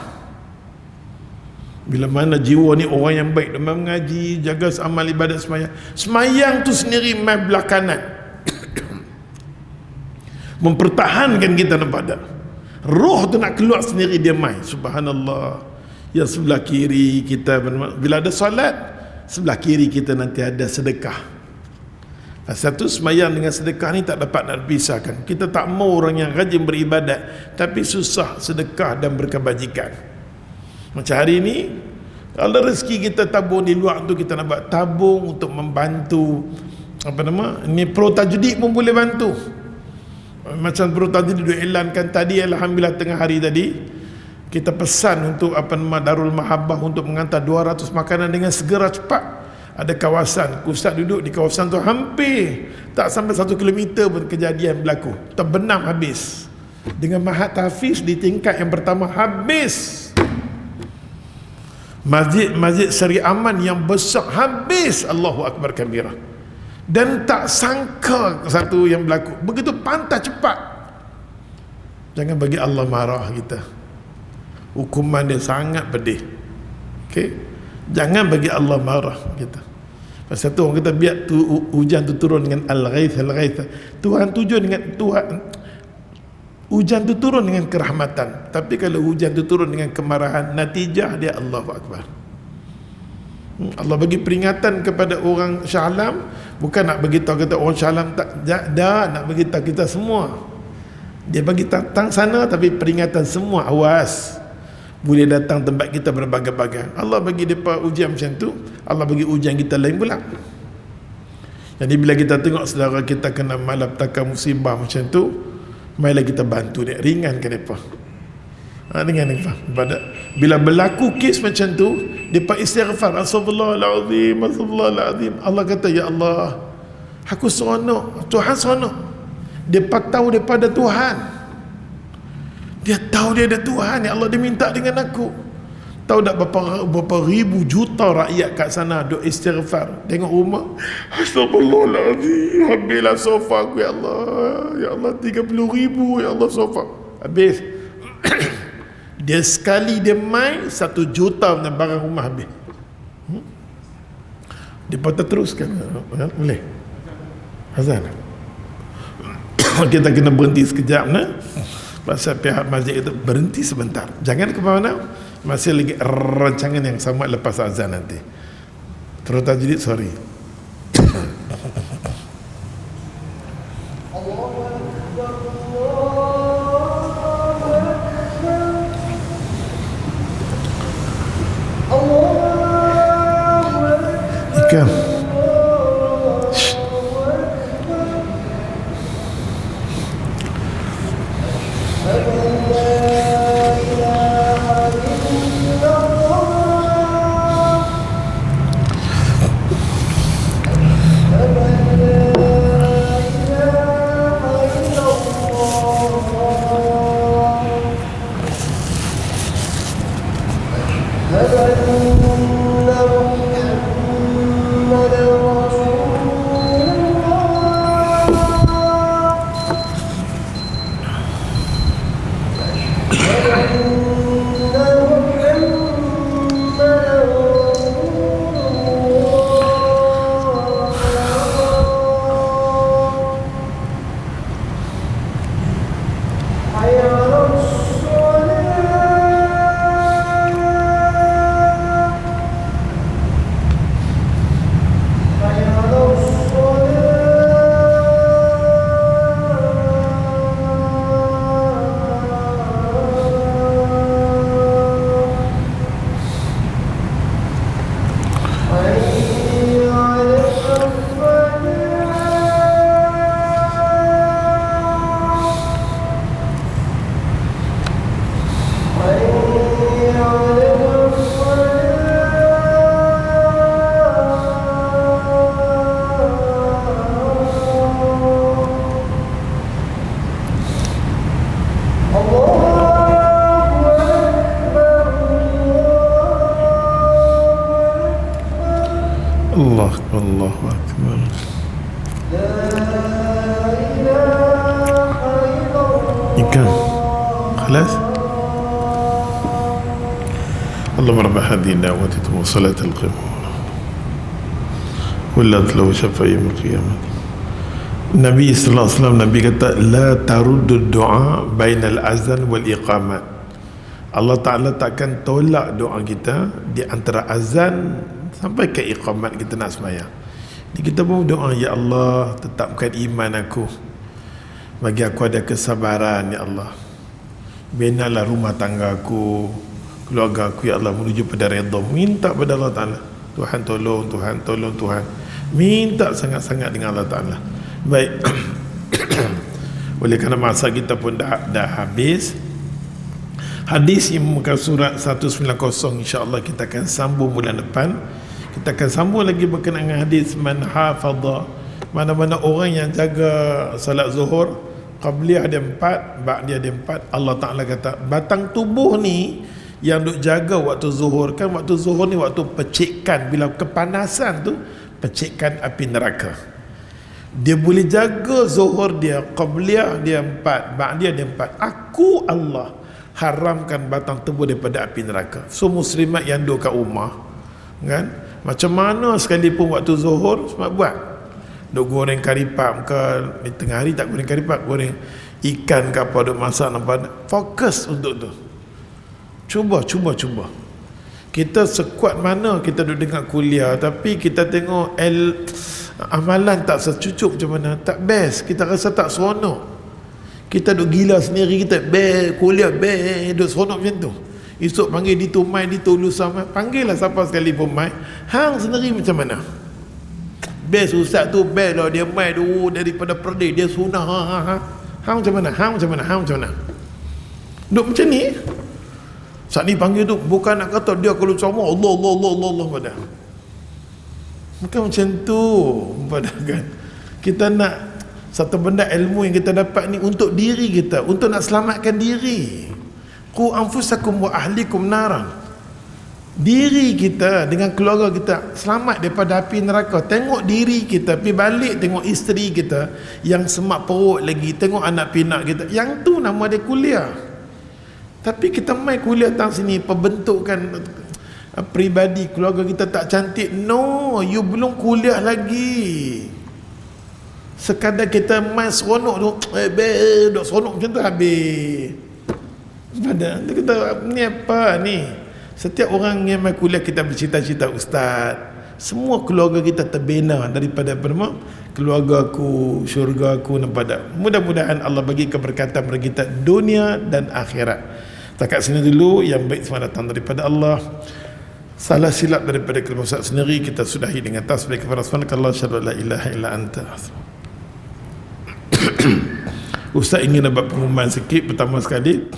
Bila mana jiwa ni orang yang baik, dia mengaji, jaga amal ibadat semayang tu sendiri mai belah kanan mempertahankan kita daripada roh tu nak keluar sendiri, dia mai. Subhanallah. Yang sebelah kiri kita, bila ada solat, sebelah kiri kita nanti ada sedekah. Satu sembahyang dengan sedekah ni tak dapat nak dipisahkan. Kita tak mau orang yang rajin beribadat tapi susah sedekah dan berkebajikan. Macam hari ni, kalau rezeki kita tabung di luar tu, kita nak buat tabung untuk membantu ni Pro Tajdik pun boleh bantu. Macam Pro Tajdik dia elankan tadi, alhamdulillah tengah hari tadi kita pesan untuk Darul Mahabbah untuk menghantar 200 makanan dengan segera cepat. Ada kawasan, Ustaz duduk di kawasan tu, hampir tak sampai 1 kilometer pun kejadian berlaku, terbenam habis. Dengan Mahat Hafiz di tingkat yang pertama habis. Masjid Seri Aman yang besar habis. Allahu Akbar kabirah. Dan tak sangka satu yang berlaku, begitu pantas cepat. Jangan bagi Allah marah kita, hukuman dia sangat pedih. Okey, jangan bagi Allah marah kita. Pasal tu orang kata biar hujan tu turun dengan al-ghaith. Tuhan tujuan dengan hujan tu turun dengan kerahmatan. Tapi kalau hujan tu turun dengan kemarahan, natijah dia Allahu Akbar. Allah bagi peringatan kepada orang Shah Alam, bukan nak beritahu kata orang Shah Alam tak, nak beritahu kita semua. Dia bagi datang sana, tapi peringatan semua, awas, boleh datang tempat kita berbagai-bagai. Allah bagi mereka ujian macam tu, Allah bagi ujian kita lain pula. Jadi bila kita tengok saudara kita kena malapetaka musibah macam tu, marilah kita bantu dia, ringankan mereka. Dengan bila berlaku kes macam tu, mereka istighfar, Astaghfirullahaladzim, Astaghfirullahaladzim. Allah kata, ya Allah, aku seronok, Tuhan seronok. Mereka tahu daripada Tuhan, dia tahu dia ada Tuhan. Ya Allah, dia minta dengan aku. Tahu tak berapa ribu juta rakyat kat sana duk istighfar. Tengok rumah, Astaghfirullahaladzim, habislah sofa aku, ya Allah. Ya Allah, 30,000 ya Allah sofa habis. Dia sekali dia main 1 juta punya barang rumah habis. Dia patut teruskan. Boleh azan. Kita kena berhenti sekejap nah. Pasal pihak masjid itu berhenti sebentar, jangan ke mana, masih lagi rancangan yang sama lepas azan nanti. Terus tajwid, sorry. Ikan. Allahu Akbar. Ikan خلاص. اللهم رب هذه الدعوة وصلاة القبول ولا تلو شفاء يوم القيامة. Nabi sallallahu alaihi wasallam, Nabi kata la taruddu du'a bainal azan wal iqamat. Allah Ta'ala takkan tolak doa kita di antara azan sampai ke iqamat kita nak sembahyang. Kita pun doa, ya Allah, tetapkan iman aku, bagi aku ada kesabaran, ya Allah, binalah rumah tangga aku, keluarga aku, ya Allah, menuju pada redha. Minta pada Allah Ta'ala, Tuhan tolong, Tuhan tolong, Tuhan. Minta sangat-sangat dengan Allah Ta'ala. Baik. Oleh kerana masa kita pun dah habis, hadis yang muka surat 190 insya-Allah kita akan sambung bulan depan. Kita akan sambung lagi berkenaan dengan hadis man hafadha, mana-mana orang yang jaga salat zuhur, qabliyah dia 4, ba'diyah dia 4. Allah Ta'ala kata batang tubuh ni yang duk jaga waktu zuhur, kan waktu zuhur ni waktu pecikan, bila kepanasan tu pecikan api neraka. Dia boleh jaga zuhur dia, qabliyah dia 4, ba'diyah dia 4. Aku Allah haramkan batang tubuh daripada api neraka. So muslimat yang duduk kat rumah, kan, macam mana sekalipun waktu zuhur semua buat, duk goreng karipap ke, di tengah hari tak goreng karipap, goreng ikan ke apa, duk masak nampak, fokus untuk tu. Cuba kita sekuat mana kita duduk dengar kuliah, tapi kita tengok amalan tak secucuk macam mana, tak best, kita rasa tak seronok. Kita duk gila sendiri, kita kuliah duk seronok macam tu. Esok panggil ditu mai, ditu lusa mai, panggil lah siapa sekali pun mai, hang sendiri macam mana? Best ustaz tu, best lah dia mai dulu daripada perdeh, dia sunnah. Hang macam mana? Hang macam mana? Duk macam ni. Saat ni panggil tu bukan nak kata dia kalau sama Allah pada. Bukan macam tu pada, kan. Kita nak satu benda ilmu yang kita dapat ni untuk diri kita, untuk nak selamatkan diri. Qu anfusakum wa ahlikum naran. Diri kita dengan keluarga kita selamat daripada api neraka. Tengok diri kita, pergi balik tengok isteri kita yang semak perut lagi, tengok anak pinak kita, yang tu nama dia kuliah. Tapi kita mai kuliah tang sini, pembentukan pribadi keluarga kita tak cantik. No, you belum kuliah lagi. Sekadar kita mai seronok tu, duk seronok macam tu habis. Padahal kita ni apa ni? Setiap orang yang mai kuliah kita bercita-cita ustaz. Semua keluarga kita terbina daripada keluarga aku, syurga aku, nampak. Mudah-mudahan Allah bagi keberkatan bagi kita dunia dan akhirat. Takat sini dulu, yang baik semua datang daripada Allah, salah silap daripada kelemahan Ustaz sendiri kita sudahi dengan tasbih kepada subhanakallah syada la ilaha illa anta. Ustaz ingin nak buat pengumuman sikit. Pertama sekali,